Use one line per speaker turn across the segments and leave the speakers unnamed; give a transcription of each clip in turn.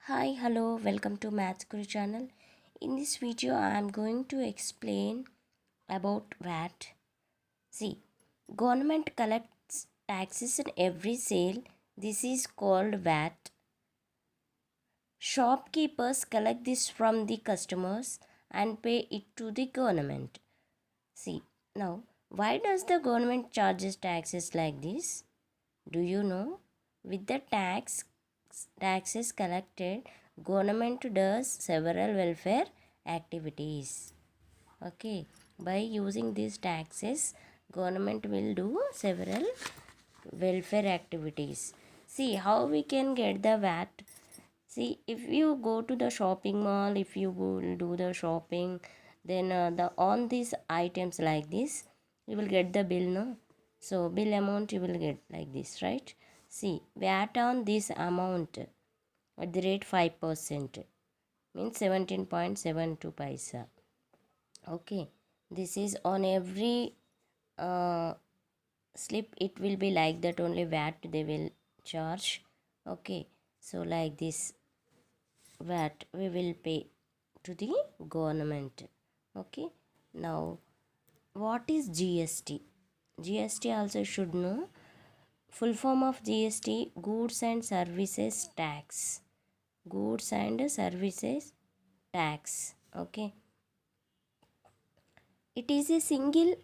Hi, hello, welcome to Maths Guru channel. In this video, I am going to explain about VAT. See, government collects taxes in every sale. This is called VAT. Shopkeepers collect this from the customers and pay it to the government. See, now, why does the government charges taxes like this? Do you know? With the taxes collected, government does several welfare activities. Okay, by using these taxes, government will do several welfare activities. See how we can get the VAT. See, if you go to the shopping mall, if you will do the shopping, then the on these items like this, you will get the bill, no? So bill amount you will get like this, right? See, VAT on this amount at the rate 5% means 17.72 paisa. Okay, this is on every slip. It will be like that only VAT they will charge. Okay, so like this VAT we will pay to the government. Okay, now what is GST? GST also should know. Full form of GST, goods and services tax. Goods and services tax. Okay, it is a single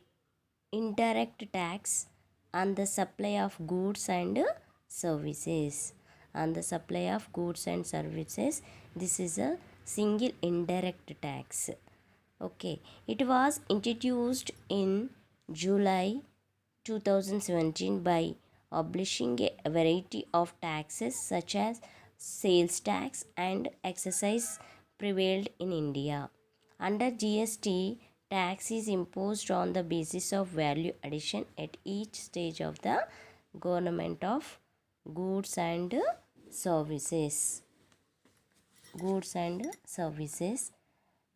indirect tax on the supply of goods and services. On the supply of goods and services, this is a single indirect tax. Okay, it was introduced in July 2017 by abolishing a variety of taxes such as sales tax and excise prevailed in India. Under GST, tax is imposed on the basis of value addition at each stage of the government of goods and services. Goods and services.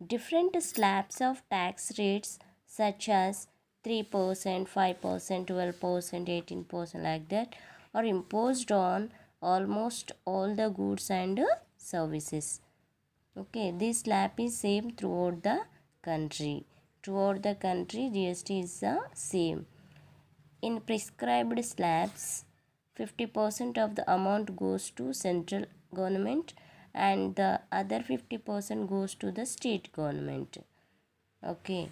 Different slabs of tax rates such as 3%, 5%, 12%, 18% like that are imposed on almost all the goods and services. Okay, this slab is same throughout the country. Throughout the country, GST is the same. In prescribed slabs, 50% of the amount goes to central government and the other 50% goes to the state government. Okay,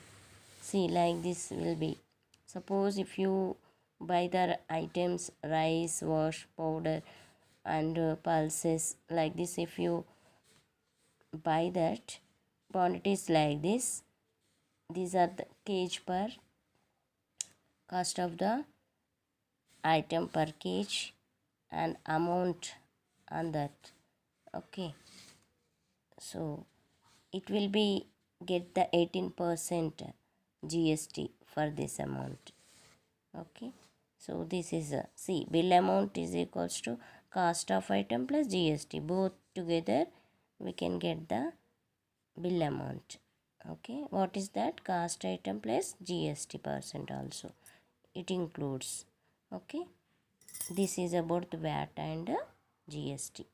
see like this will be. Suppose if you buy the items rice, wash, powder and pulses like this, if you buy that quantities like this, these are the kg per cost of the item per kg and amount on that. Okay, so it will be get the 18% GST for this amount. Okay, so this is a see bill amount is equals to cost of item plus GST, both together we can get the bill amount. Okay, what is that? Cost item plus GST percent also it includes. Okay, this is about the VAT and GST.